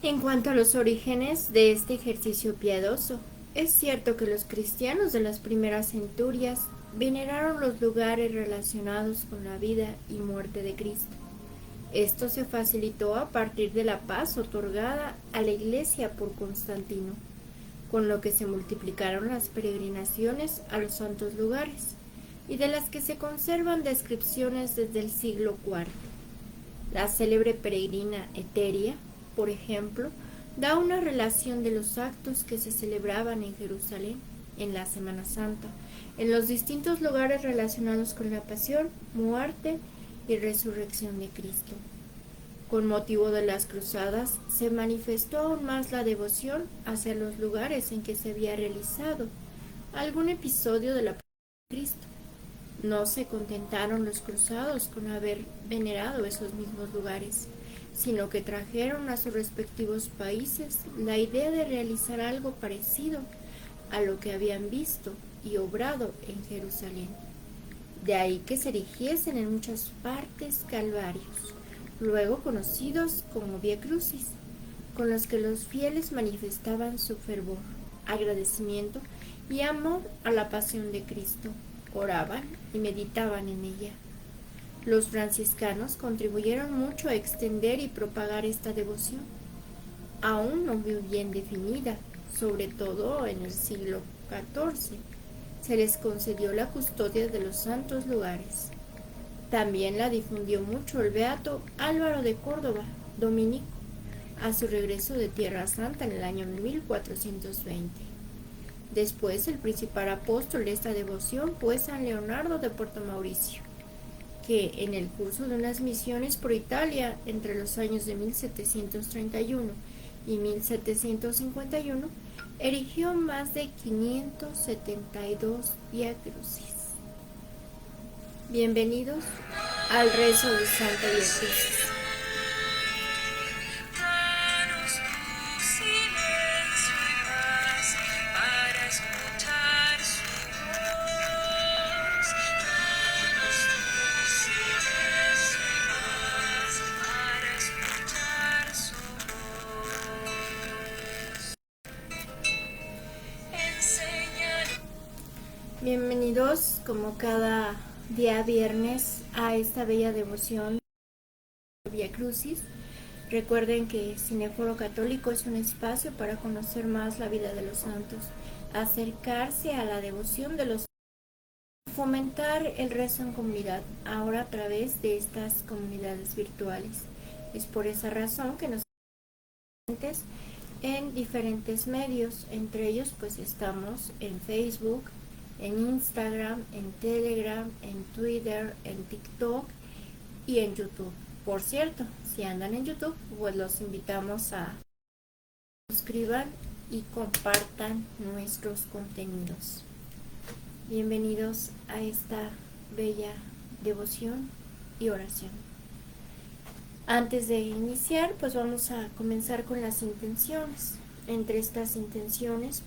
En cuanto a los orígenes de este ejercicio piadoso, es cierto que los cristianos de las primeras centurias veneraron los lugares relacionados con la vida y muerte de Cristo. Esto se facilitó a partir de la paz otorgada a la Iglesia por Constantino, con lo que se multiplicaron las peregrinaciones a los santos lugares, y de las que se conservan descripciones desde el siglo IV. La célebre peregrina Eteria, por ejemplo, da una relación de los actos que se celebraban en Jerusalén en la Semana Santa, en los distintos lugares relacionados con la pasión, muerte y resurrección de Cristo. Con motivo de las cruzadas, se manifestó aún más la devoción hacia los lugares en que se había realizado algún episodio de la pasión de Cristo. No se contentaron los cruzados con haber venerado esos mismos lugares, sino que trajeron a sus respectivos países la idea de realizar algo parecido a lo que habían visto y obrado en Jerusalén. De ahí que se erigiesen en muchas partes calvarios, luego conocidos como Vía Crucis, con los que los fieles manifestaban su fervor, agradecimiento y amor a la pasión de Cristo, oraban y meditaban en ella. Los franciscanos contribuyeron mucho a extender y propagar esta devoción, aún no muy bien definida, sobre todo en el siglo XIV. Se les concedió la custodia de los santos lugares. También la difundió mucho el beato Álvaro de Córdoba, dominico, a su regreso de Tierra Santa en el año 1420. Después, el principal apóstol de esta devoción fue San Leonardo de Puerto Mauricio, que en el curso de unas misiones por Italia entre los años de 1731 y 1751 erigió más de 572 Vía Crucis. Bienvenidos al rezo de Santa Vía Crucis. Bienvenidos como cada día viernes a esta bella devoción de Vía Crucis. Recuerden que Cinéforo Católico es un espacio para conocer más la vida de los santos, acercarse a la devoción de los santos, fomentar el rezo en comunidad, ahora a través de estas comunidades virtuales. Es por esa razón que nos presentes en diferentes medios, entre ellos pues estamos en Facebook, en Instagram, en Telegram, en Twitter, en TikTok y en YouTube. Por cierto, si andan en YouTube, pues los invitamos a suscriban y compartan nuestros contenidos. Bienvenidos a esta bella devoción y oración. Antes de iniciar, pues vamos a comenzar con las intenciones. Entre estas intenciones,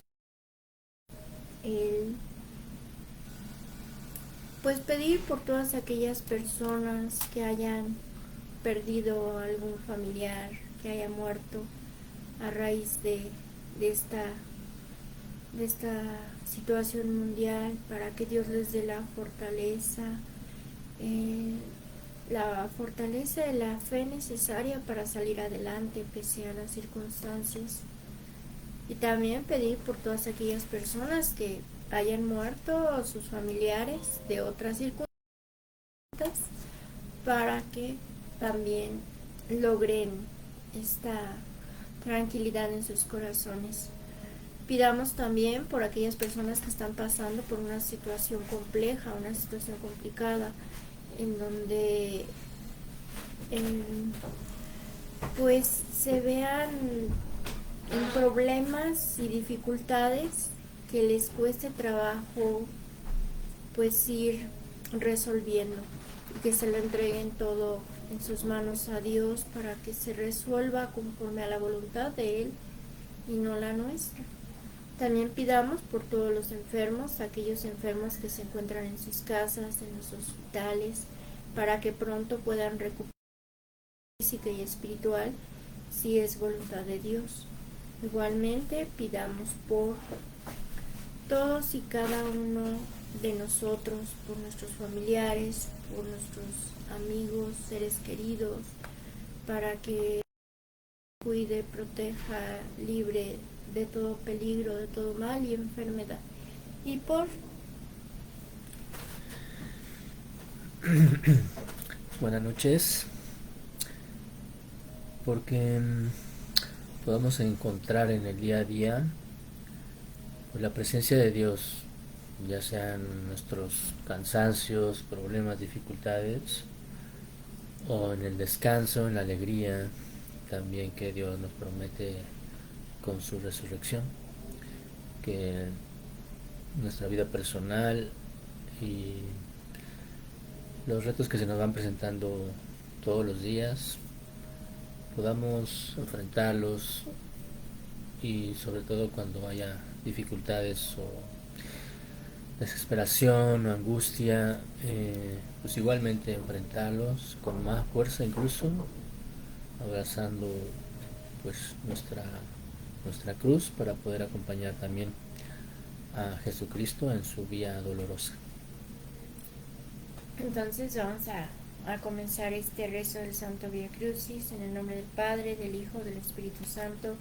pues pedir por todas aquellas personas que hayan perdido algún familiar, que haya muerto a raíz de esta situación mundial, para que Dios les dé la fortaleza y la fe necesaria para salir adelante pese a las circunstancias. Y también pedir por todas aquellas personas que hayan muerto sus familiares de otras circunstancias, para que también logren esta tranquilidad en sus corazones. Pidamos también por aquellas personas que están pasando por una situación compleja, una situación complicada, en donde pues se vean en problemas y dificultades que les cueste trabajo pues ir resolviendo, y que se lo entreguen todo en sus manos a Dios para que se resuelva conforme a la voluntad de Él y no la nuestra. También pidamos por todos los enfermos, aquellos enfermos que se encuentran en sus casas, en los hospitales, para que pronto puedan recuperar física y espiritual, si es voluntad de Dios. Igualmente pidamos por todos y cada uno de nosotros, por nuestros familiares, por nuestros amigos, seres queridos, para que cuide, proteja, libre de todo peligro, de todo mal y enfermedad. Y por Buenas noches, porque podamos encontrar en el día a día pues, la presencia de Dios, ya sean nuestros cansancios, problemas, dificultades, o en el descanso, en la alegría, también que Dios nos promete con su resurrección, que nuestra vida personal y los retos que se nos van presentando todos los días podamos enfrentarlos, y sobre todo cuando haya dificultades o desesperación o angustia, pues igualmente enfrentarlos con más fuerza, incluso abrazando pues nuestra cruz, para poder acompañar también a Jesucristo en su vía dolorosa. entonces vamos a comenzar este rezo del Santo Vía Crucis en el nombre del Padre, del Hijo, del Espíritu Santo.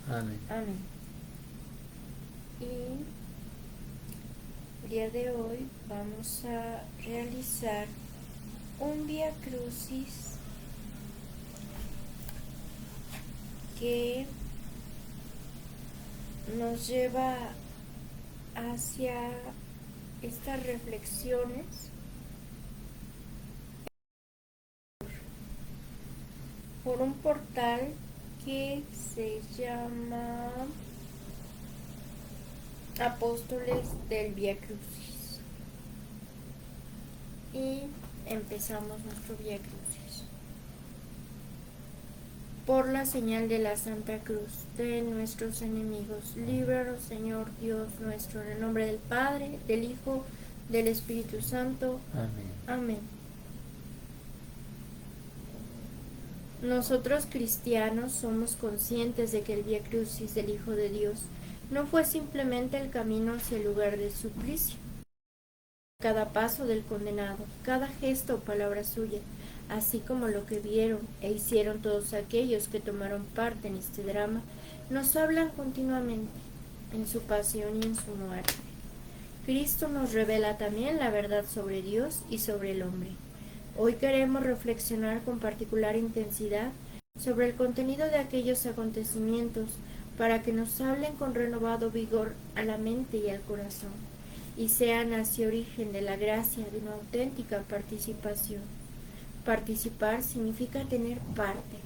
Amén. Amén. Y el día de hoy vamos a realizar un Vía Crucis que nos lleva hacia estas reflexiones por un portal que se llama Apóstoles del Vía Crucis. Y empezamos nuestro Vía Crucis. Por la señal de la Santa Cruz de nuestros enemigos, líbranos, Señor Dios nuestro, en el nombre del Padre, del Hijo, del Espíritu Santo. Amén. Amén. Nosotros cristianos somos conscientes de que el Vía Crucis del Hijo de Dios no fue simplemente el camino hacia el lugar del suplicio. Cada paso del condenado, cada gesto o palabra suya, así como lo que vieron e hicieron todos aquellos que tomaron parte en este drama, nos hablan continuamente en su pasión y en su muerte. Cristo nos revela también la verdad sobre Dios y sobre el hombre. Hoy queremos reflexionar con particular intensidad sobre el contenido de aquellos acontecimientos para que nos hablen con renovado vigor a la mente y al corazón, y sean así origen de la gracia de una auténtica participación. Participar significa tener parte.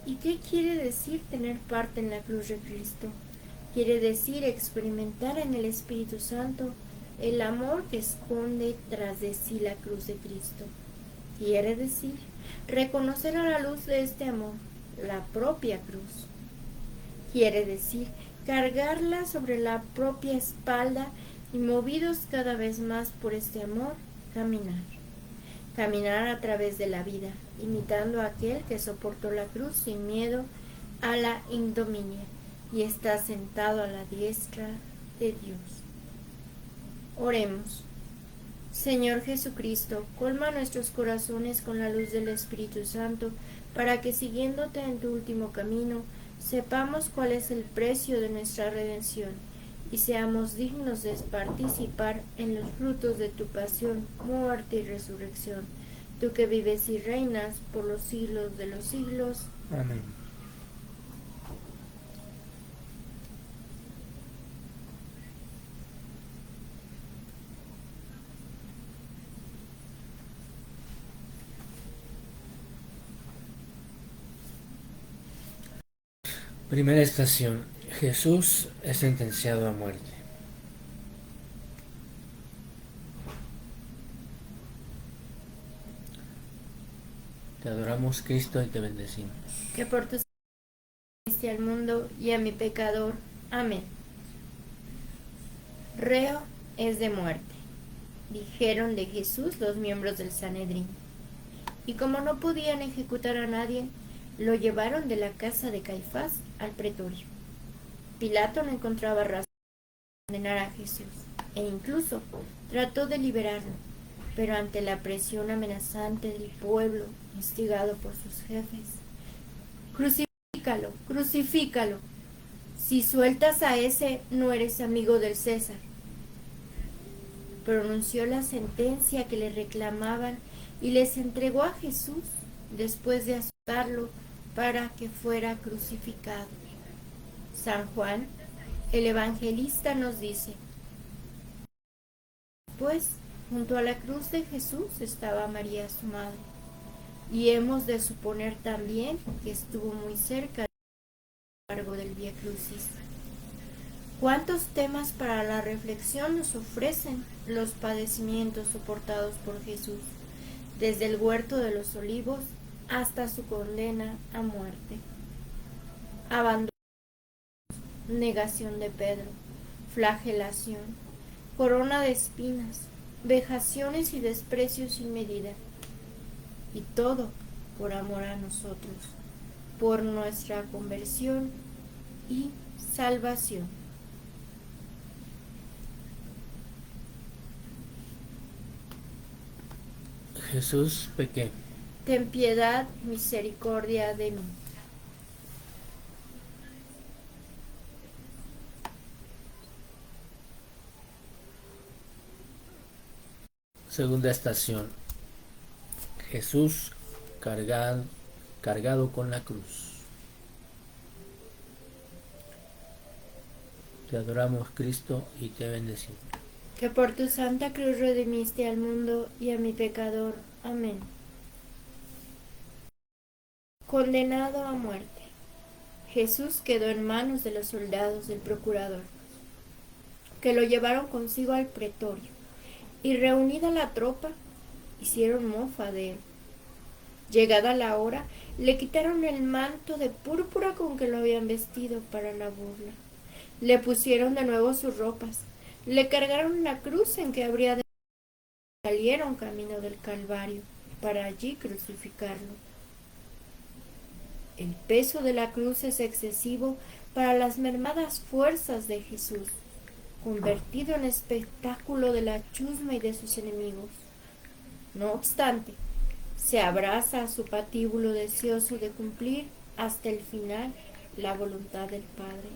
¿Y qué quiere decir tener parte en la cruz de Cristo? Quiere decir experimentar en el Espíritu Santo el amor que esconde tras de sí la cruz de Cristo. Quiere decir reconocer a la luz de este amor la propia cruz. Quiere decir cargarla sobre la propia espalda y, movidos cada vez más por este amor, caminar. Caminar a través de la vida, imitando a aquel que soportó la cruz sin miedo a la ignominia y está sentado a la diestra de Dios. Oremos. Señor Jesucristo, colma nuestros corazones con la luz del Espíritu Santo, para que, siguiéndote en tu último camino, sepamos cuál es el precio de nuestra redención y seamos dignos de participar en los frutos de tu pasión, muerte y resurrección, tú que vives y reinas por los siglos de los siglos. Amén. Primera estación. Jesús es sentenciado a muerte. Te adoramos, Cristo, y te bendecimos. Que por tu salvaste al mundo y a mi pecador. Amén. Reo es de muerte, dijeron de Jesús los miembros del Sanedrín. Y como no podían ejecutar a nadie, Lo llevaron de la casa de Caifás al pretorio. Pilato no encontraba razón para condenar a Jesús e incluso trató de liberarlo, pero ante la presión amenazante del pueblo, instigado por sus jefes: crucifícalo, crucifícalo. Si sueltas a ese, no eres amigo del César. Pronunció la sentencia que le reclamaban y les entregó a Jesús después de azotarlo para que fuera crucificado. San Juan, el evangelista, nos dice: pues junto a la cruz de Jesús estaba María su madre, y hemos de suponer también que estuvo muy cerca del largo del Vía Crucis. ¿Cuántos temas para la reflexión nos ofrecen los padecimientos soportados por Jesús, desde el huerto de los olivos hasta su condena a muerte? Abandono, negación de Pedro, flagelación, corona de espinas, vejaciones y desprecios sin medida. Y todo por amor a nosotros, por nuestra conversión y salvación. Jesús, pequé. Ten piedad, misericordia de mí. Segunda estación. Jesús cargado con la cruz. Te adoramos, Cristo, y te bendecimos. Que por tu santa cruz redimiste al mundo y a mi pecador. Amén. Condenado a muerte. Jesús quedó en manos de los soldados del procurador, que lo llevaron consigo al pretorio, y reunida la tropa, hicieron mofa de él. Llegada la hora, le quitaron el manto de púrpura con que lo habían vestido para la burla. Le pusieron de nuevo sus ropas, le cargaron la cruz en que habría de salieron camino del Calvario para allí crucificarlo. El peso de la cruz es excesivo para las mermadas fuerzas de Jesús, convertido en espectáculo de la chusma y de sus enemigos. No obstante, se abraza a su patíbulo deseoso de cumplir hasta el final la voluntad del Padre,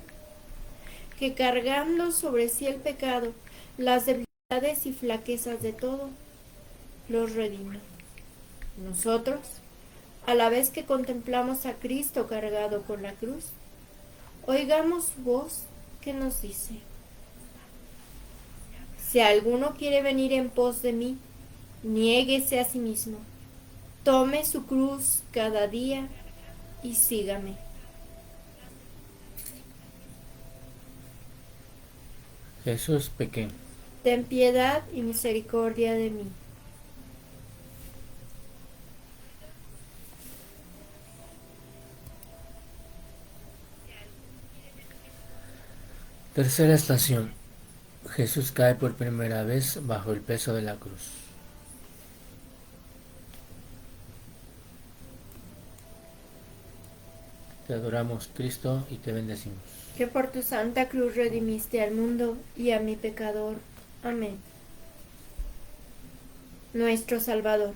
que cargando sobre sí el pecado, las debilidades y flaquezas de todo, los redime. Nosotros, a la vez que contemplamos a Cristo cargado con la cruz, oigamos su voz que nos dice: si alguno quiere venir en pos de mí, niéguese a sí mismo, tome su cruz cada día y sígame. Jesús, pequé. Ten piedad y misericordia de mí. Tercera estación. Jesús cae por primera vez bajo el peso de la cruz. Te adoramos, Cristo, y te bendecimos. Que por tu santa cruz redimiste al mundo y a mi pecador. Amén. Nuestro Salvador,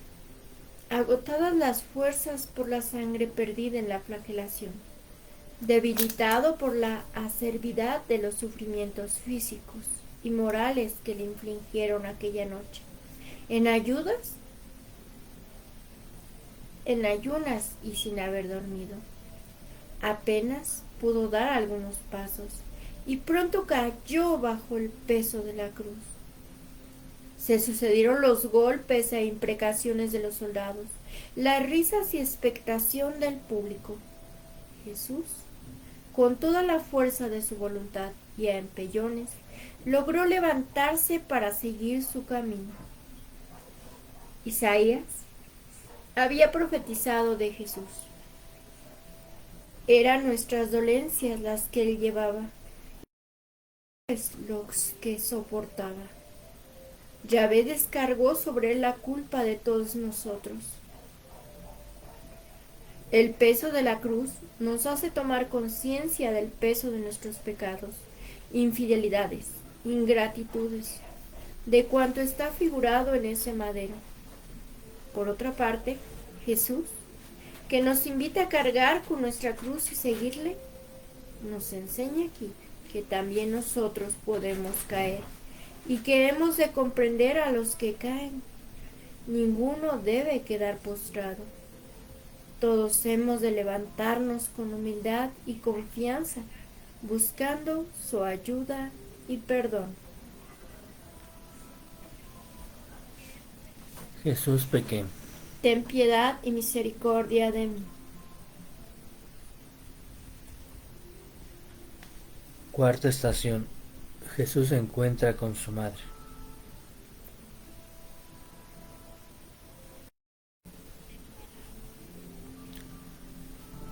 agotadas las fuerzas por la sangre perdida en la flagelación, debilitado por la acervidad de los sufrimientos físicos y morales que le infligieron aquella noche, en ayunas y sin haber dormido, apenas pudo dar algunos pasos y pronto cayó bajo el peso de la cruz. Se sucedieron los golpes e imprecaciones de los soldados, las risas y expectación del público. Jesús, con toda la fuerza de su voluntad y a empellones, logró levantarse para seguir su camino. Isaías había profetizado de Jesús: eran nuestras dolencias las que él llevaba, los que soportaba. Yahvé descargó sobre él la culpa de todos nosotros. El peso de la cruz nos hace tomar conciencia del peso de nuestros pecados, infidelidades, ingratitudes, de cuanto está figurado en ese madero. Por otra parte, Jesús, que nos invita a cargar con nuestra cruz y seguirle, nos enseña aquí que también nosotros podemos caer y que hemos de comprender a los que caen. Ninguno debe quedar postrado. Todos hemos de levantarnos con humildad y confianza, buscando su ayuda y perdón. Jesús pequé. Ten piedad y misericordia de mí. Cuarta estación. Jesús se encuentra con su madre.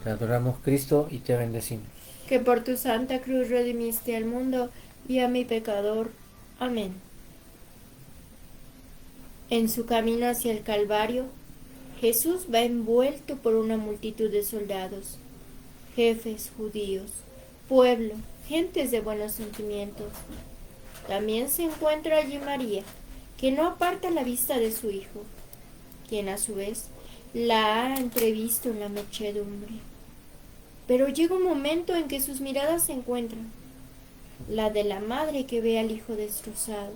Te adoramos, Cristo, y te bendecimos. Que por tu santa cruz redimiste al mundo y a mi pecador. Amén. En su camino hacia el Calvario, Jesús va envuelto por una multitud de soldados, jefes judíos, pueblo, gentes de buenos sentimientos. También se encuentra allí María, que no aparta la vista de su hijo, quien a su vez la ha entrevisto en la muchedumbre. Pero llega un momento en que sus miradas se encuentran, la de la madre que ve al hijo destrozado,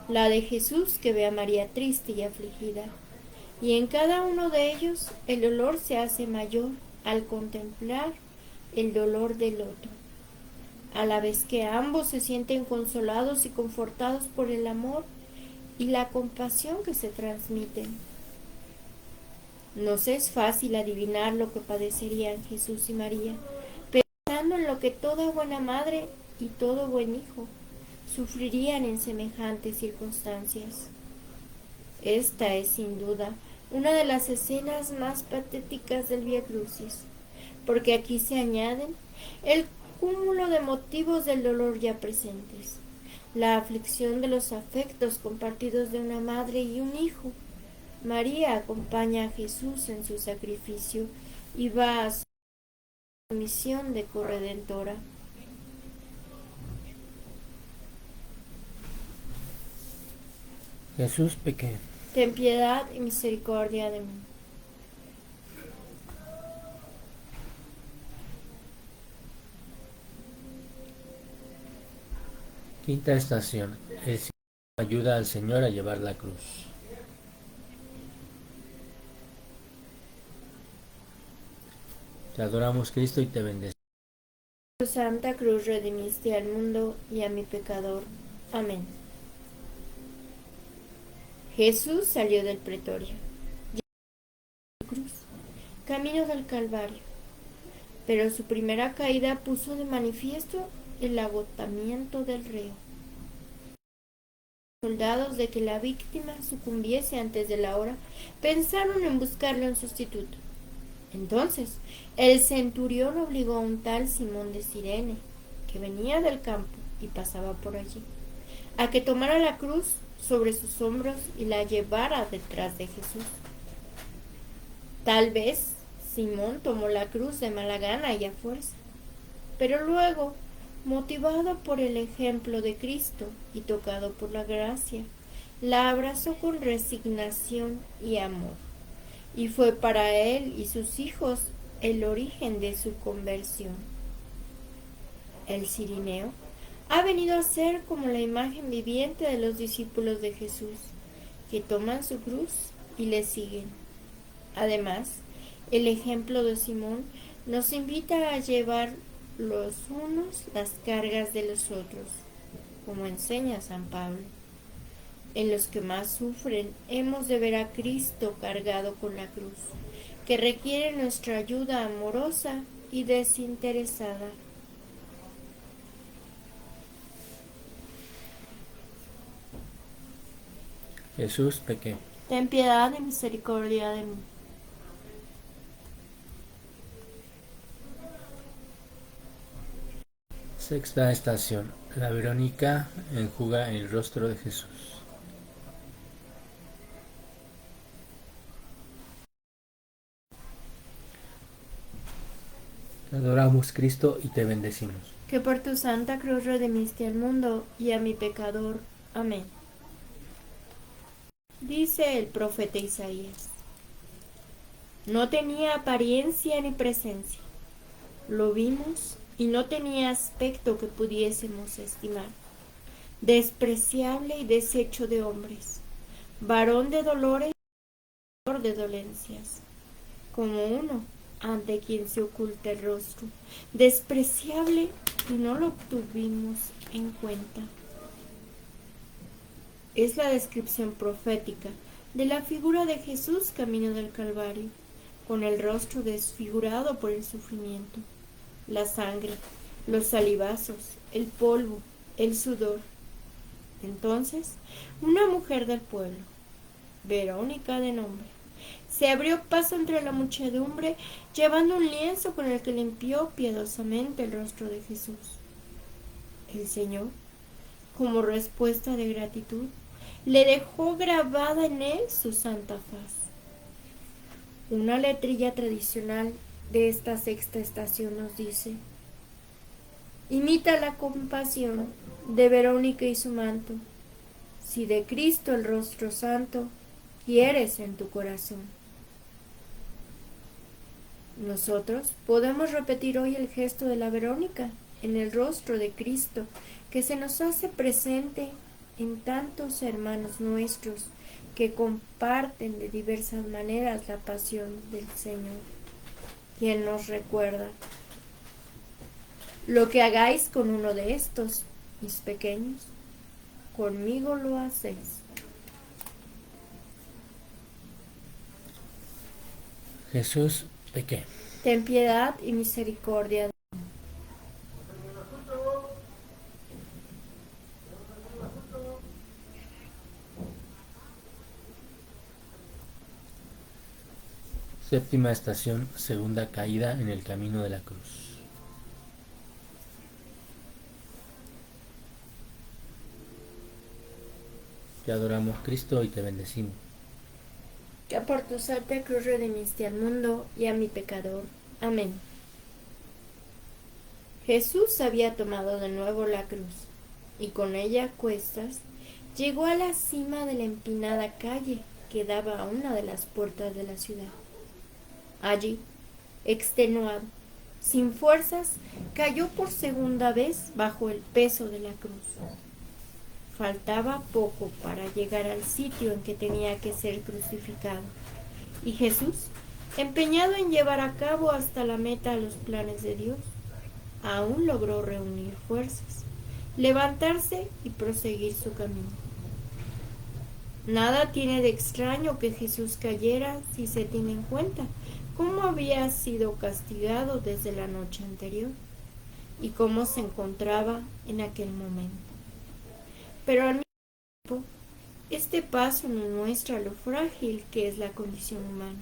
la de Jesús que ve a María triste y afligida, y en cada uno de ellos el dolor se hace mayor al contemplar el dolor del otro, a la vez que ambos se sienten consolados y confortados por el amor y la compasión que se transmiten. Nos es fácil adivinar lo que padecerían Jesús y María, pensando en lo que toda buena madre y todo buen hijo sufrirían en semejantes circunstancias. Esta es sin duda una de las escenas más patéticas del Vía Crucis, porque aquí se añaden el cúmulo de motivos del dolor ya presentes, la aflicción de los afectos compartidos de una madre y un hijo. María acompaña a Jesús en su sacrificio y va a su misión de corredentora. Jesús pequé. Ten piedad y misericordia de mí. Quinta estación. El Señor ayuda al Señor a llevar la cruz. Te adoramos, Cristo, y te bendecimos. Tu santa cruz redimiste al mundo y a mi pecador. Amén. Jesús salió del pretorio, llevó la cruz, camino del Calvario, pero su primera caída puso de manifiesto el agotamiento del reo. Los soldados, de que la víctima sucumbiese antes de la hora, pensaron en buscarle un sustituto. Entonces el centurión obligó a un tal Simón de Cirene, que venía del campo y pasaba por allí, a que tomara la cruz sobre sus hombros y la llevara detrás de Jesús. Tal vez Simón tomó la cruz de mala gana y a fuerza, pero luego, motivado por el ejemplo de Cristo y tocado por la gracia, la abrazó con resignación y amor, y fue para él y sus hijos el origen de su conversión. El cirineo ha venido a ser como la imagen viviente de los discípulos de Jesús, que toman su cruz y le siguen. Además, el ejemplo de Simón nos invita a llevar los unos las cargas de los otros, como enseña San Pablo. En los que más sufren hemos de ver a Cristo cargado con la cruz, que requiere nuestra ayuda amorosa y desinteresada. Jesús pequé. Ten piedad y misericordia de mí. Sexta estación. La Verónica enjuga el rostro de Jesús. Te adoramos, Cristo, y te bendecimos. Que por tu santa cruz redimiste al mundo y a mi pecador. Amén. Dice el profeta Isaías: no tenía apariencia ni presencia. Lo vimos y no tenía aspecto que pudiésemos estimar. Despreciable y deshecho de hombres, varón de dolores y de dolencias, como uno ante quien se oculta el rostro, despreciable y no lo tuvimos en cuenta. Es la descripción profética de la figura de Jesús camino del Calvario, con el rostro desfigurado por el sufrimiento, la sangre, los salivazos, el polvo, el sudor. Entonces, una mujer del pueblo, Verónica de nombre, se abrió paso entre la muchedumbre, llevando un lienzo con el que limpió piadosamente el rostro de Jesús. El Señor, como respuesta de gratitud, le dejó grabada en él su santa faz. Una letrilla tradicional de esta sexta estación nos dice: imita la compasión de Verónica y su manto, si de Cristo el rostro santo quieres en tu corazón. Nosotros podemos repetir hoy el gesto de la Verónica en el rostro de Cristo, que se nos hace presente en tantos hermanos nuestros que comparten de diversas maneras la pasión del Señor, quien nos recuerda: lo que hagáis con uno de estos, mis pequeños, conmigo lo hacéis. Jesús, pequé. Ten piedad y misericordia. Séptima estación, segunda caída en el camino de la cruz. Te adoramos, Cristo, y te bendecimos. Que por tu santa cruz redimiste al mundo y a mi pecador. Amén. Jesús había tomado de nuevo la cruz, y con ella a cuestas llegó a la cima de la empinada calle que daba a una de las puertas de la ciudad. Allí, extenuado, sin fuerzas, cayó por segunda vez bajo el peso de la cruz. Faltaba poco para llegar al sitio en que tenía que ser crucificado, y Jesús, empeñado en llevar a cabo hasta la meta los planes de Dios, aún logró reunir fuerzas, levantarse y proseguir su camino. Nada tiene de extraño que Jesús cayera si se tiene en cuenta cómo había sido castigado desde la noche anterior y cómo se encontraba en aquel momento. Pero al mismo tiempo, este paso nos muestra lo frágil que es la condición humana,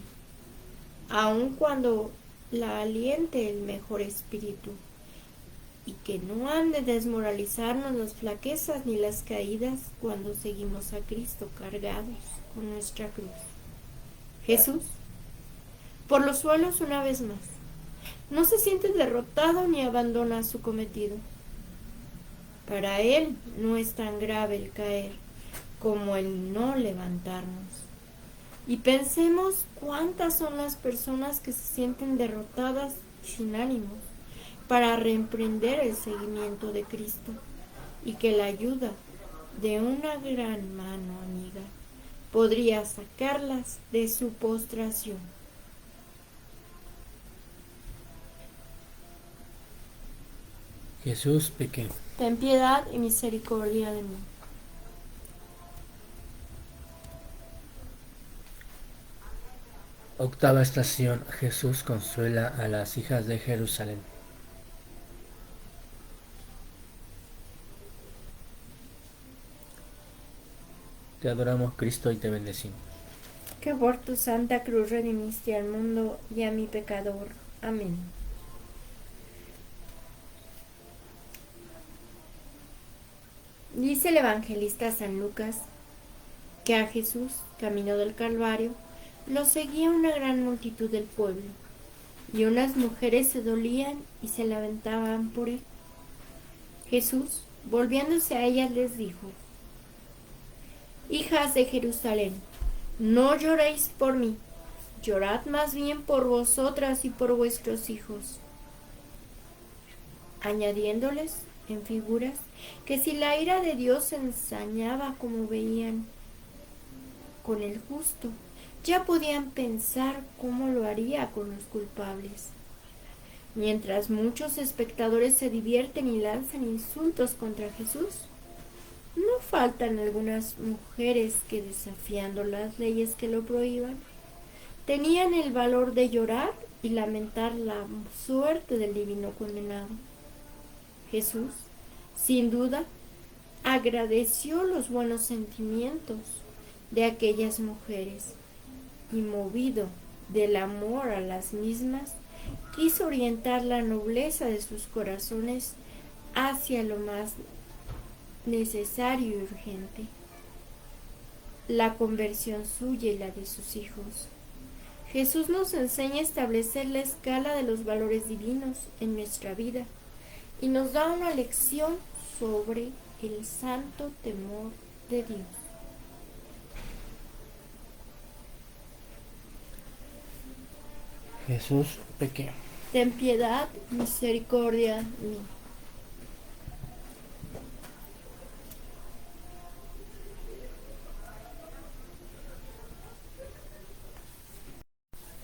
aun cuando la aliente el mejor espíritu, y que no han de desmoralizarnos las flaquezas ni las caídas cuando seguimos a Cristo cargados con nuestra cruz. Jesús, por los suelos una vez más, no se siente derrotado ni abandona su cometido. Para él no es tan grave el caer como el no levantarnos. Y pensemos cuántas son las personas que se sienten derrotadas y sin ánimos para reemprender el seguimiento de Cristo, y que la ayuda de una gran mano amiga podría sacarlas de su postración. Jesús, pequé. Ten piedad y misericordia de mí. Octava estación, Jesús consuela a las hijas de Jerusalén. Te adoramos, Cristo, y te bendecimos. Que por tu santa cruz redimiste al mundo y a mi pecador. Amén. Dice el evangelista San Lucas que a Jesús, camino del Calvario, lo seguía una gran multitud del pueblo. y unas mujeres se dolían y se lamentaban por él. Jesús, volviéndose a ellas, les dijo: Hijas de Jerusalén, no lloréis por mí, llorad más bien por vosotras y por vuestros hijos. Añadiéndoles en figuras que si la ira de Dios se ensañaba como veían con el justo, ya podían pensar cómo lo haría con los culpables. Mientras muchos espectadores se divierten y lanzan insultos contra Jesús, no faltan algunas mujeres que, desafiando las leyes que lo prohíban, tenían el valor de llorar y lamentar la suerte del divino condenado. Jesús, sin duda, agradeció los buenos sentimientos de aquellas mujeres y, movido del amor a las mismas, quiso orientar la nobleza de sus corazones hacia lo más necesario y urgente: la conversión suya y la de sus hijos. Jesús nos enseña a establecer la escala de los valores divinos en nuestra vida y nos da una lección sobre el santo temor de Dios. Jesús pequeño. Ten piedad y misericordia de mí.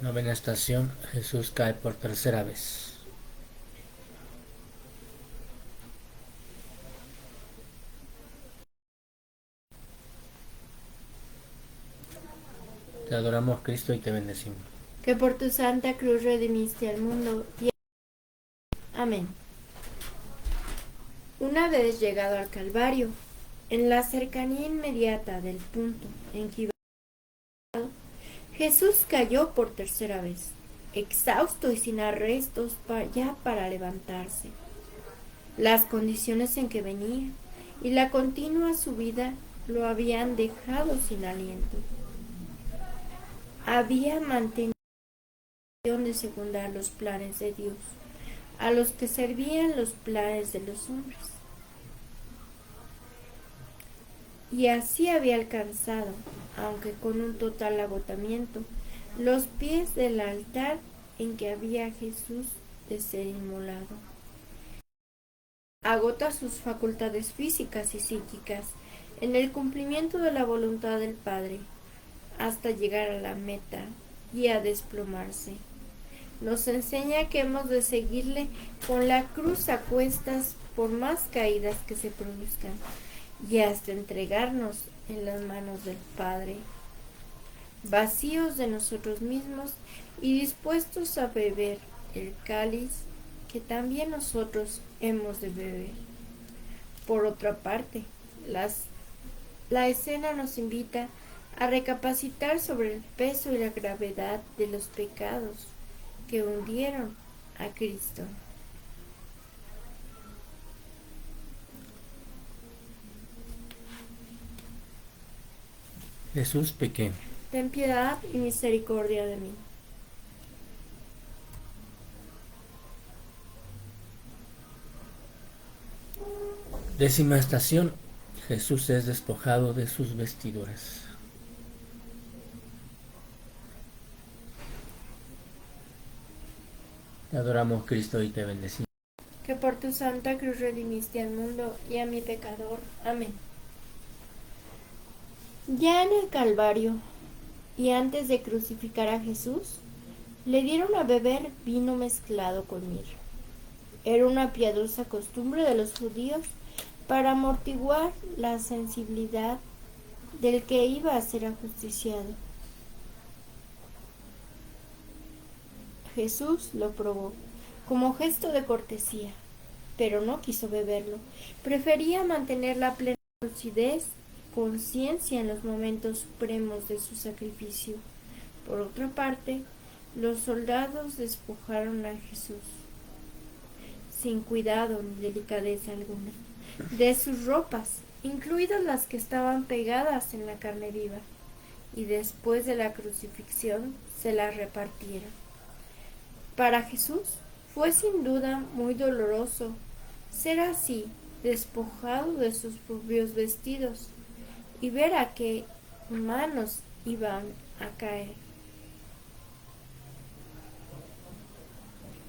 Novena estación, Jesús cae por tercera vez. Te adoramos, Cristo, y te bendecimos. Que por tu santa cruz redimiste al mundo. Amén. Una vez llegado al Calvario, en la cercanía inmediata del punto en que iba, Jesús cayó por tercera vez, exhausto y sin arrestos ya para levantarse. Las condiciones en que venía y la continua subida lo habían dejado sin aliento. Había mantenido la intención de secundar los planes de Dios, a los que servían los planes de los hombres. Y así había alcanzado, aunque con un total agotamiento, los pies del altar en que había Jesús de ser inmolado. Agota sus facultades físicas y psíquicas en el cumplimiento de la voluntad del Padre, hasta llegar a la meta y a desplomarse. Nos enseña que hemos de seguirle con la cruz a cuestas por más caídas que se produzcan, y hasta entregarnos en las manos del Padre, vacíos de nosotros mismos y dispuestos a beber el cáliz que también nosotros hemos de beber. Por otra parte, la escena nos invita a recapacitar sobre el peso y la gravedad de los pecados que hundieron a Cristo. Jesús pequeño. Ten piedad y misericordia de mí. Décima estación, Jesús es despojado de sus vestiduras. Te adoramos, Cristo, y te bendecimos. Que por tu santa cruz redimiste al mundo y a mi pecador. Amén. Ya en el Calvario, y antes de crucificar a Jesús, le dieron a beber vino mezclado con mirra. Era una piadosa costumbre de los judíos para amortiguar la sensibilidad del que iba a ser ajusticiado. Jesús lo probó como gesto de cortesía, pero no quiso beberlo. Prefería mantener la plena lucidez y conciencia en los momentos supremos de su sacrificio. Por otra parte, los soldados despojaron a Jesús, sin cuidado ni delicadeza alguna, de sus ropas, incluidas las que estaban pegadas en la carne viva, y después de la crucifixión se las repartieron. Para Jesús fue sin duda muy doloroso ser así, despojado de sus propios vestidos, y ver a qué manos iban a caer.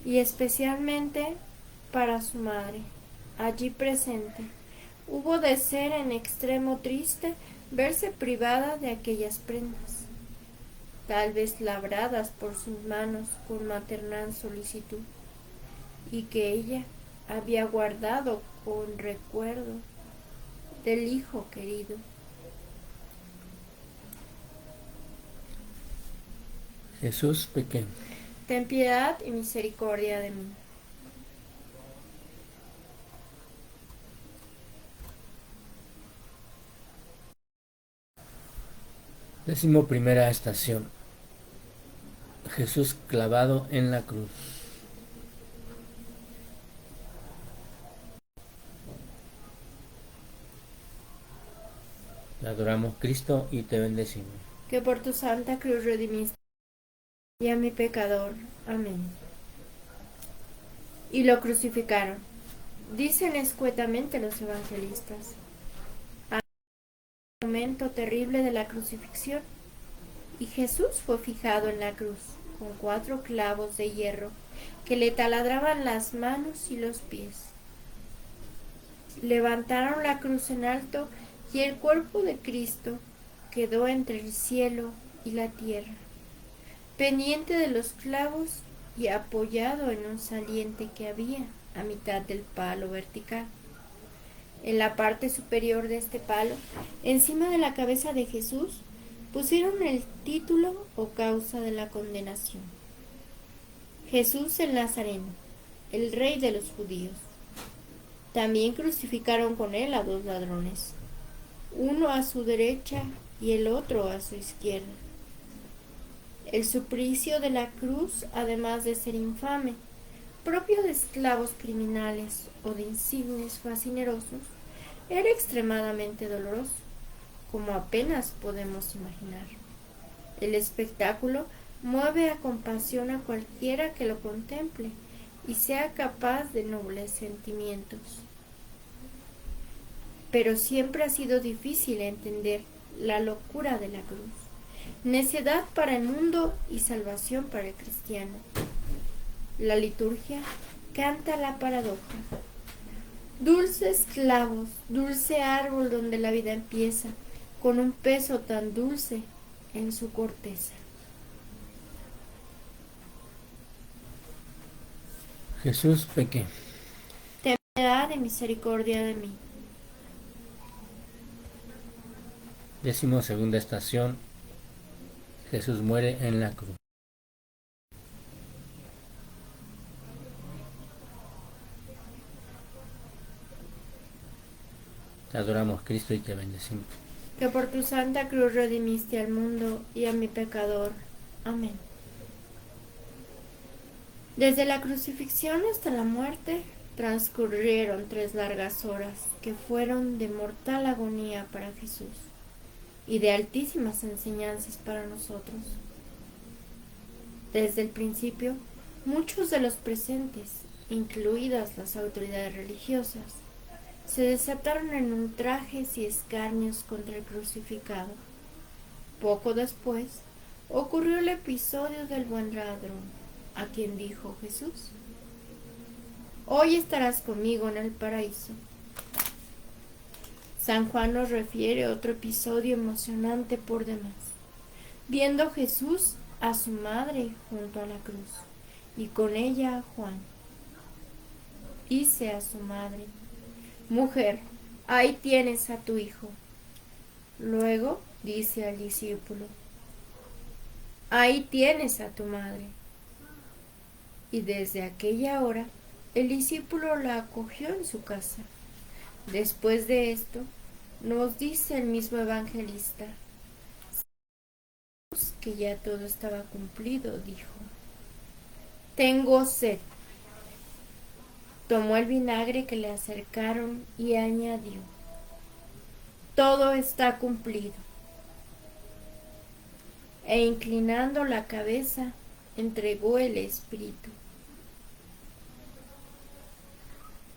Y especialmente para su madre, allí presente. Hubo de ser en extremo triste verse privada de aquellas prendas, tal vez labradas por sus manos con maternal solicitud, y que ella había guardado con recuerdo del hijo querido. Jesús pequeño. Ten piedad y misericordia de mí. Primera estación. Jesús clavado en la cruz. Te adoramos, Cristo, y te bendecimos. Que por tu santa cruz redimiste y a mi pecador. Amén. Y lo crucificaron. Dicen escuetamente los evangelistas. Al momento terrible de la crucifixión, y Jesús fue fijado en la cruz, con 4 clavos de hierro que le taladraban las manos y los pies. Levantaron la cruz en alto y el cuerpo de Cristo quedó entre el cielo y la tierra, pendiente de los clavos y apoyado en un saliente que había a mitad del palo vertical. En la parte superior de este palo, encima de la cabeza de Jesús, pusieron el título o causa de la condenación: Jesús el Nazareno, el Rey de los judíos. También crucificaron con él a 2 ladrones, uno a su derecha y el otro a su izquierda. El suplicio de la cruz, además de ser infame, propio de esclavos criminales o de insignes fascinerosos, era extremadamente doloroso, como apenas podemos imaginar. El espectáculo mueve a compasión a cualquiera que lo contemple y sea capaz de nobles sentimientos. Pero siempre ha sido difícil entender la locura de la cruz, necedad para el mundo y salvación para el cristiano. La liturgia canta la paradoja. Dulces clavos, dulce árbol donde la vida empieza, con un peso tan dulce en su corteza. Jesús pequeño. Ten piedad y misericordia de mí. 12ª estación. Jesús muere en la cruz. Te adoramos, Cristo, y te bendecimos. Que por tu santa cruz redimiste al mundo y a mi pecador. Amén. Desde la crucifixión hasta la muerte transcurrieron 3 largas horas que fueron de mortal agonía para Jesús y de altísimas enseñanzas para nosotros. Desde el principio, muchos de los presentes, incluidas las autoridades religiosas, se desataron en ultrajes y escarnios contra el crucificado. Poco después, ocurrió el episodio del buen ladrón, a quien dijo Jesús: hoy estarás conmigo en el paraíso. San Juan nos refiere otro episodio emocionante por demás, viendo Jesús a su madre junto a la cruz y con ella a Juan. Dice a su madre: mujer, ahí tienes a tu hijo. Luego dice al discípulo: ahí tienes a tu madre. Y desde aquella hora el discípulo la acogió en su casa. Después de esto, nos dice el mismo evangelista que ya todo estaba cumplido, dijo: tengo sed. Tomó el vinagre que le acercaron y añadió: todo está cumplido. E inclinando la cabeza, entregó el espíritu.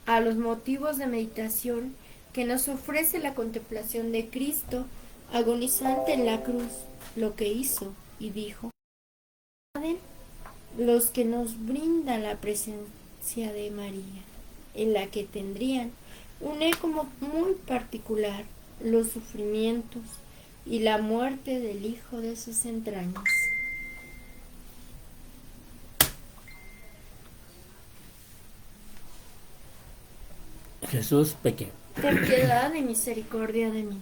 a los motivos de meditación que nos ofrece la contemplación de Cristo agonizante en la cruz, lo que hizo y dijo, los que nos brinda la presencia de María, en la que tendrían un eco muy particular los sufrimientos y la muerte del Hijo de sus entrañas. Jesús pequé. Ten piedad y misericordia de mí.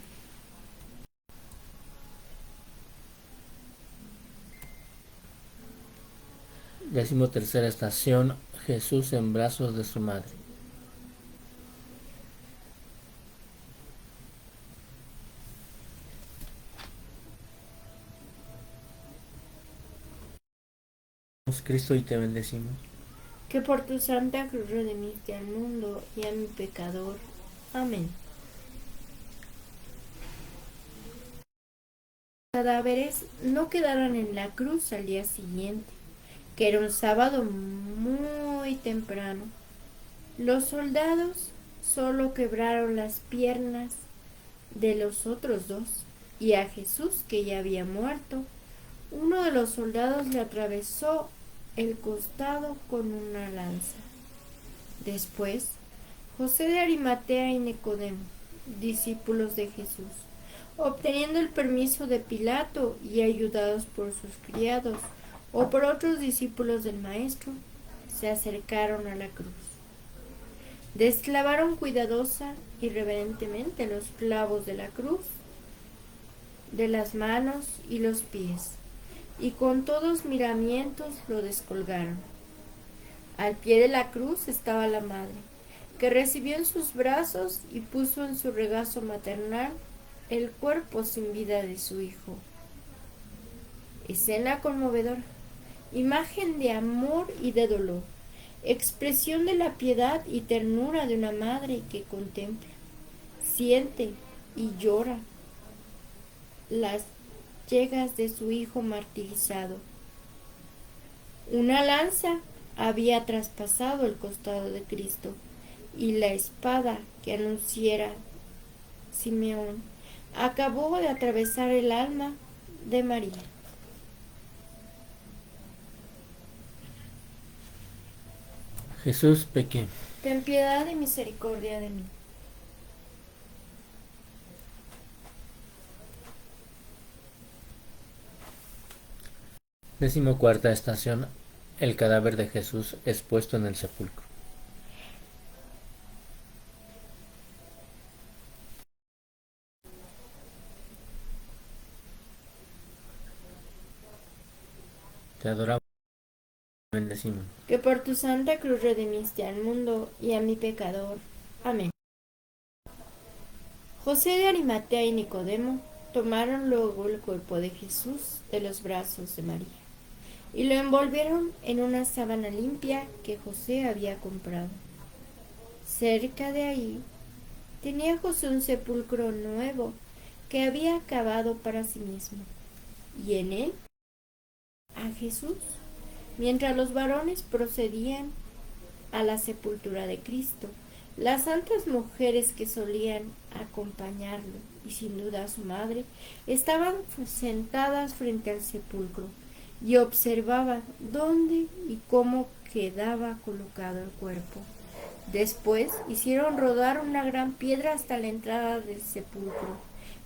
Decimotercera estación. Jesús en brazos de su madre. Cristo, y te bendecimos. Que por tu santa cruz redimiste al mundo y a mi pecador. Amén. Los cadáveres no quedaron en la cruz al día siguiente, que era un sábado muy temprano. Los soldados solo quebraron las piernas de los otros dos, y a Jesús, que ya había muerto, uno de los soldados le atravesó el costado con una lanza. Después, José de Arimatea y Nicodemo, discípulos de Jesús, obteniendo el permiso de Pilato y ayudados por sus criados o por otros discípulos del Maestro, se acercaron a la cruz. Desclavaron cuidadosa y reverentemente los clavos de la cruz, de las manos y los pies, y con todos miramientos lo descolgaron. Al pie de la cruz estaba la madre, que recibió en sus brazos y puso en su regazo maternal el cuerpo sin vida de su hijo. Escena conmovedora, imagen de amor y de dolor, expresión de la piedad y ternura de una madre que contempla, siente y llora las llagas de su hijo martirizado. Una lanza había traspasado el costado de Cristo, y la espada que anunciara Simeón acabó de atravesar el alma de María. Jesús pequé. Ten piedad y misericordia de mí. Decimocuarta estación. El cadáver de Jesús es puesto en el sepulcro. Te adoramos, te bendecimos. Que por tu santa cruz redimiste al mundo y a mi pecador. Amén. José de Arimatea y Nicodemo tomaron luego el cuerpo de Jesús de los brazos de María y lo envolvieron en una sábana limpia que José había comprado. Cerca de ahí tenía José un sepulcro nuevo que había cavado para sí mismo, y en él a Jesús, mientras los varones procedían a la sepultura de Cristo. Las santas mujeres que solían acompañarlo, y sin duda su madre, estaban sentadas frente al sepulcro y observaban dónde y cómo quedaba colocado el cuerpo. Después hicieron rodar una gran piedra hasta la entrada del sepulcro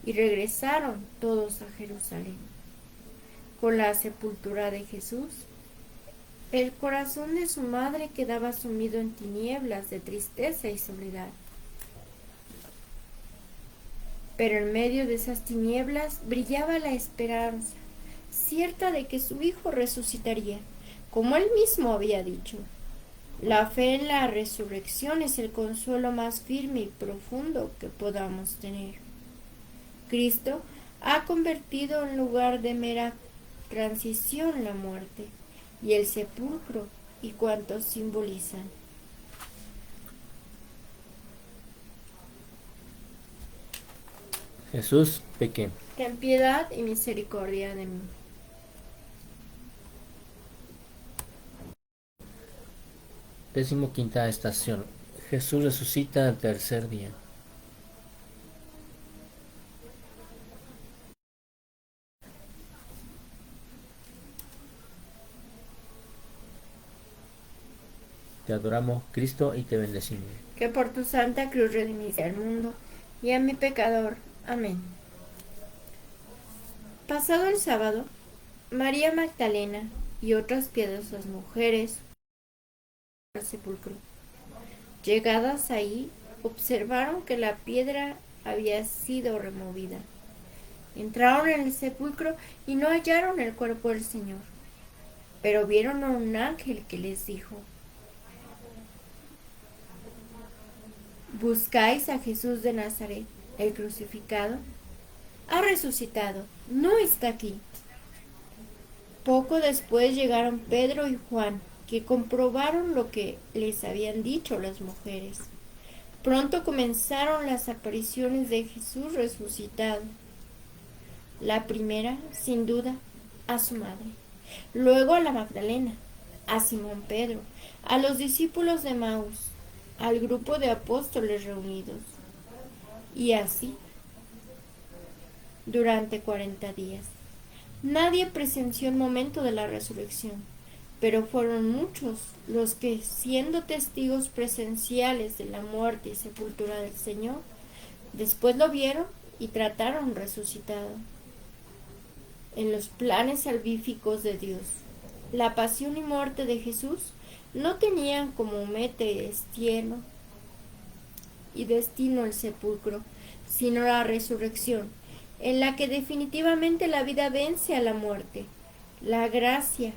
y regresaron todos a Jerusalén. Con la sepultura de Jesús, el corazón de su madre quedaba sumido en tinieblas de tristeza y soledad. Pero en medio de esas tinieblas brillaba la esperanza, cierta de que su hijo resucitaría, como él mismo había dicho. La fe en la resurrección es el consuelo más firme y profundo que podamos tener. Cristo ha convertido en lugar de mera transición la muerte y el sepulcro y cuantos simbolizan. Jesús pequé. Ten piedad y misericordia de mí. Decimoquinta estación. Jesús resucita al tercer día. Te adoramos, Cristo, y te bendecimos. Que por tu santa cruz redimiste al mundo y a mi pecador. Amén. Pasado el sábado, María Magdalena y otras piadosas mujeres al sepulcro. Llegadas ahí, observaron que la piedra había sido removida. Entraron en el sepulcro y no hallaron el cuerpo del Señor, pero vieron a un ángel que les dijo: Buscáis a Jesús de Nazaret, el crucificado. Ha resucitado, no está aquí. Poco después llegaron Pedro y Juan, que comprobaron lo que les habían dicho las mujeres. Pronto comenzaron las apariciones de Jesús resucitado. La primera, sin duda, a su madre, luego a la Magdalena, a Simón Pedro, a los discípulos de Maús, al grupo de apóstoles reunidos, y así durante 40 días. Nadie presenció el momento de la resurrección, pero fueron muchos los que, siendo testigos presenciales de la muerte y sepultura del Señor, después lo vieron y trataron resucitado. En los planes salvíficos de Dios, la pasión y muerte de Jesús no tenían como meta y destino el sepulcro, sino la resurrección, en la que definitivamente la vida vence a la muerte, la gracia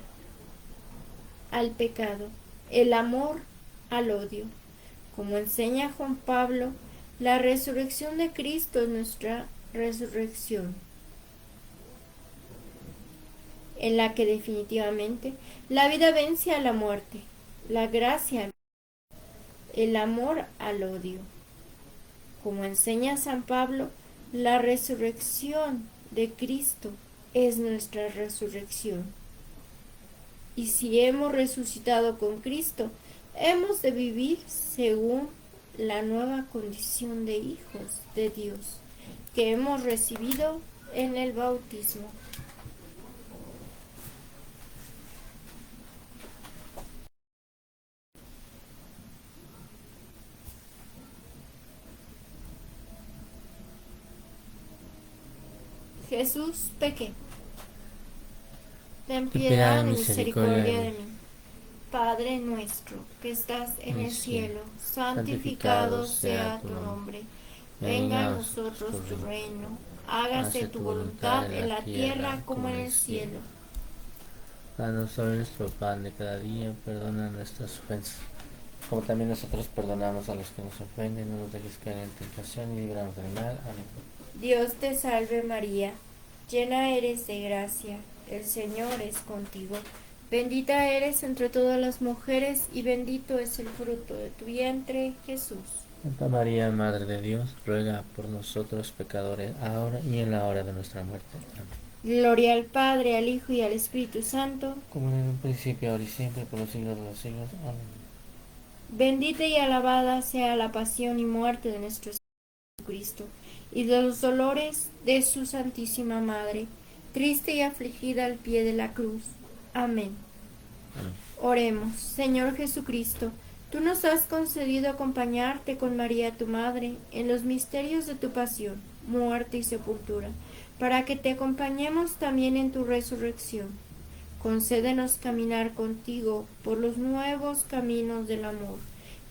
al pecado, el amor al odio. Como enseña Juan Pablo, la resurrección de Cristo es nuestra resurrección, en la que definitivamente la vida vence a la muerte, la gracia, el amor al odio. Como enseña San Pablo, la resurrección de Cristo es nuestra resurrección. Y si hemos resucitado con Cristo, hemos de vivir según la nueva condición de hijos de Dios que hemos recibido en el bautismo. Jesús, pequé. Ten piedad y misericordia de mí. Padre nuestro, que estás en el cielo, santificado sea tu nombre. Venga a nosotros tu reino. Hágase tu voluntad en la tierra como en el cielo. Danos hoy nuestro pan de cada día, perdona nuestras ofensas, como también nosotros perdonamos a los que nos ofenden. No nos dejes caer en tentación y líbranos del mal. Amén. Dios te salve María, llena eres de gracia, el Señor es contigo. Bendita eres entre todas las mujeres y bendito es el fruto de tu vientre, Jesús. Santa María, Madre de Dios, ruega por nosotros pecadores, ahora y en la hora de nuestra muerte. Amén. Gloria al Padre, al Hijo y al Espíritu Santo, como en un principio, ahora y siempre, por los siglos de los siglos. Amén. Bendita y alabada sea la pasión y muerte de nuestro Señor Jesucristo, y de los dolores de su Santísima Madre, triste y afligida al pie de la cruz. Amén. Amén. Oremos. Señor Jesucristo, tú nos has concedido acompañarte con María tu Madre en los misterios de tu pasión, muerte y sepultura, para que te acompañemos también en tu resurrección. Concédenos caminar contigo por los nuevos caminos del amor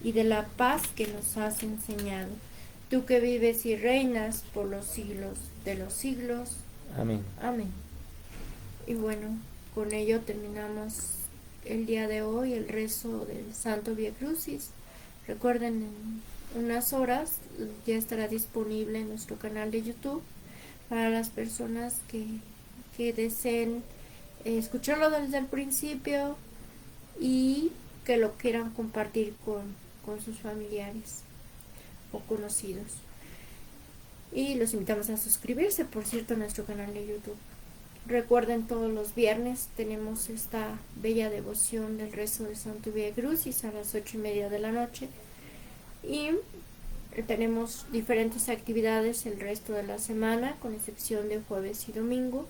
y de la paz que nos has enseñado, tú que vives y reinas por los siglos de los siglos. Amén. Amén. Y bueno, con ello terminamos el día de hoy el rezo del Santo Vía Crucis. Recuerden, en unas horas ya estará disponible en nuestro canal de YouTube para las personas que deseen escucharlo desde el principio y que lo quieran compartir con sus familiares o conocidos. Y los invitamos a suscribirse, por cierto, a nuestro canal de YouTube. Recuerden, todos los viernes tenemos esta bella devoción del rezo del Santo Vía Crucis a las 8:30 de la noche. Y tenemos diferentes actividades el resto de la semana, con excepción de jueves y domingo,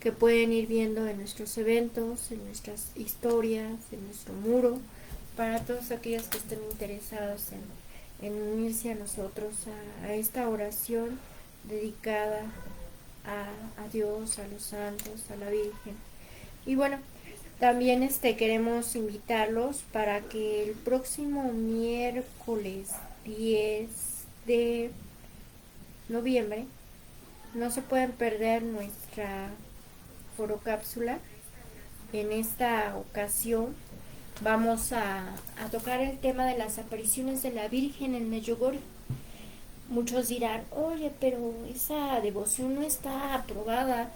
que pueden ir viendo en nuestros eventos, en nuestras historias, en nuestro muro, para todos aquellos que estén interesados en unirse a nosotros, a esta oración dedicada a Dios, a los santos, a la Virgen. Y bueno, también queremos invitarlos para que el próximo miércoles 10 de noviembre no se pueden perder nuestra forocápsula. En esta ocasión vamos a tocar el tema de las apariciones de la Virgen en Medjugorje. Muchos dirán, oye, pero esa devoción no está aprobada.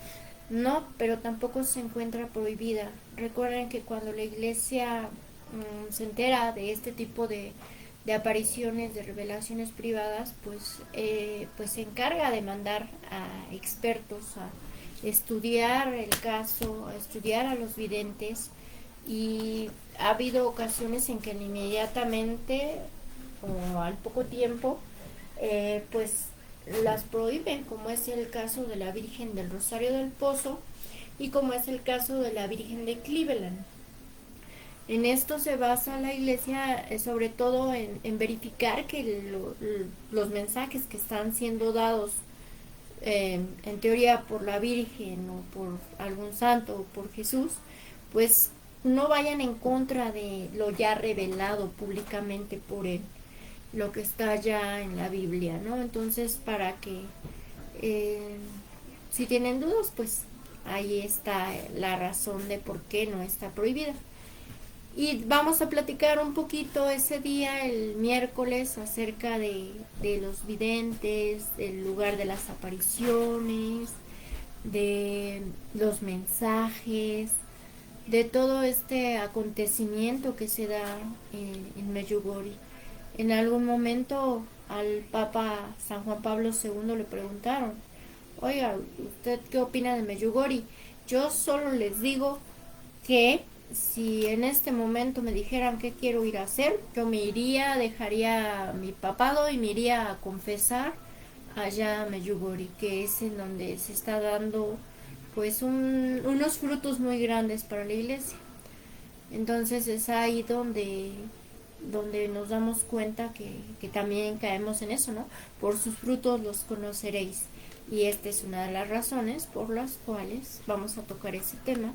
No, pero tampoco se encuentra prohibida. Recuerden que cuando la iglesia se entera de este tipo de apariciones, de revelaciones privadas, pues se encarga de mandar a expertos a estudiar el caso, a estudiar a los videntes, y ha habido ocasiones en que inmediatamente o al poco tiempo pues las prohíben, como es el caso de la Virgen del Rosario del Pozo y como es el caso de la Virgen de Cleveland. En esto se basa la iglesia, sobre todo en verificar que los mensajes que están siendo dados en teoría por la Virgen o por algún santo o por Jesús, pues no vayan en contra de lo ya revelado públicamente por él, lo que está ya en la Biblia, ¿no? Entonces, para que si tienen dudas, pues ahí está la razón de por qué no está prohibida. Y vamos a platicar un poquito ese día, el miércoles, acerca de los videntes, del lugar de las apariciones, de los mensajes, de todo este acontecimiento que se da en Medjugorje. En algún momento al Papa San Juan Pablo II le preguntaron, oiga, ¿usted qué opina de Medjugorje? Yo solo les digo que si en este momento me dijeran qué quiero ir a hacer, yo me iría, dejaría mi papado y me iría a confesar allá a Medjugorje, que es en donde se está dando pues unos frutos muy grandes para la iglesia. Entonces es ahí donde nos damos cuenta que también caemos en eso, ¿no? Por sus frutos los conoceréis. Y esta es una de las razones por las cuales vamos a tocar ese tema.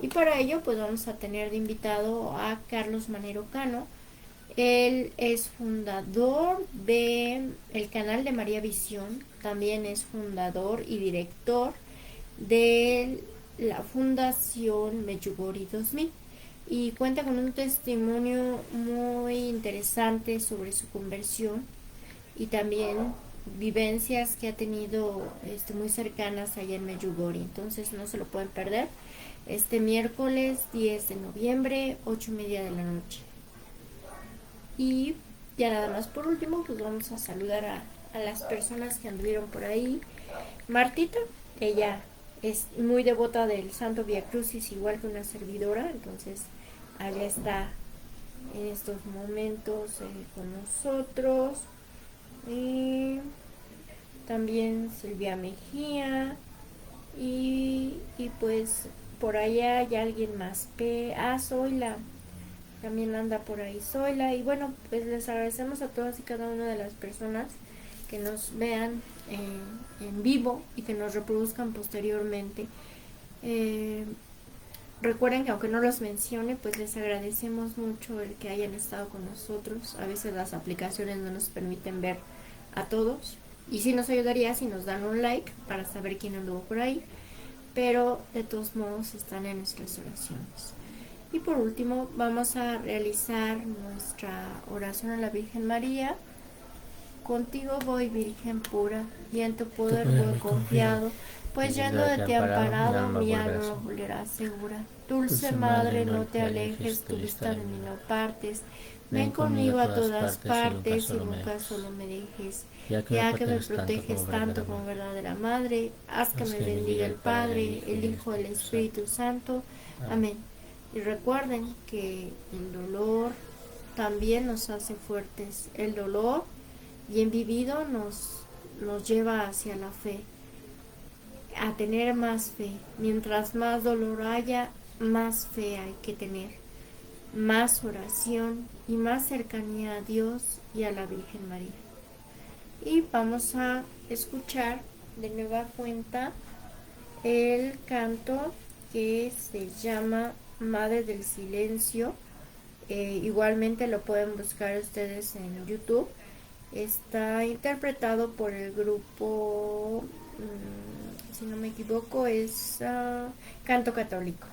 Y para ello pues vamos a tener de invitado a Carlos Manero Cano. Él es fundador de el canal de María Visión, también es fundador y director de la Fundación Medjugorje 2000 y cuenta con un testimonio muy interesante sobre su conversión y también vivencias que ha tenido muy cercanas allá en Medjugorje. Entonces no se lo pueden perder, este miércoles 10 de noviembre, 8:30 de la noche. Y ya nada más por último, pues vamos a saludar a las personas que anduvieron por ahí. Martita, ella es muy devota del Santo Vía Crucis, igual que una servidora, entonces allá está en estos momentos con nosotros. Y también Silvia Mejía y pues por allá hay alguien más. Zoila también anda por ahí, Zoila. Y bueno, pues les agradecemos a todas y cada una de las personas que nos vean en vivo y que nos reproduzcan posteriormente. Recuerden que aunque no los mencione, pues les agradecemos mucho el que hayan estado con nosotros. A veces las aplicaciones no nos permiten ver a todos, y sí nos ayudaría si nos dan un like para saber quién anduvo por ahí, pero de todos modos están en nuestras oraciones. Y por último vamos a realizar nuestra oración a la Virgen María. Contigo voy, Virgen pura, y en tu poder voy confiado, pues yendo de ti amparado, mi alma volverá segura. Dulce Madre, no te alejes, tu vista de mí no partes. Ven conmigo a todas partes y nunca solo me dejes. Ya que me proteges tanto como verdadera Madre, haz que me bendiga el Padre, el Hijo y el Espíritu Santo. Amén. Y recuerden que el dolor, también nos hace fuertes. El dolor, bien vivido, nos lleva hacia la fe, a tener más fe. Mientras más dolor haya, más fe hay que tener, más oración y más cercanía a Dios y a la Virgen María. Y vamos a escuchar de nueva cuenta el canto que se llama Madre del Silencio. Igualmente lo pueden buscar ustedes en YouTube. Está interpretado por el grupo, si no me equivoco, es Canto Católico.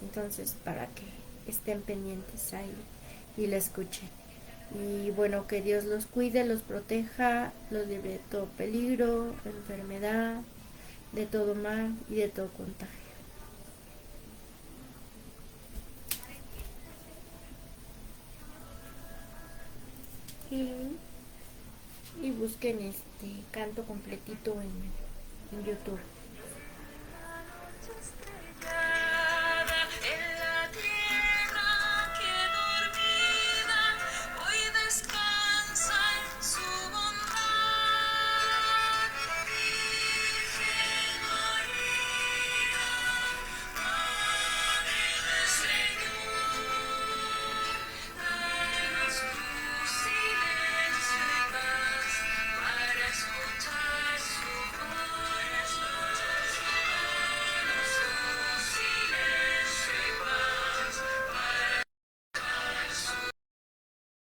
Entonces, para que estén pendientes ahí y la escuchen. Y bueno, que Dios los cuide, los proteja, los libre de todo peligro, enfermedad, de todo mal y de todo contagio. Y busquen este canto completito en YouTube.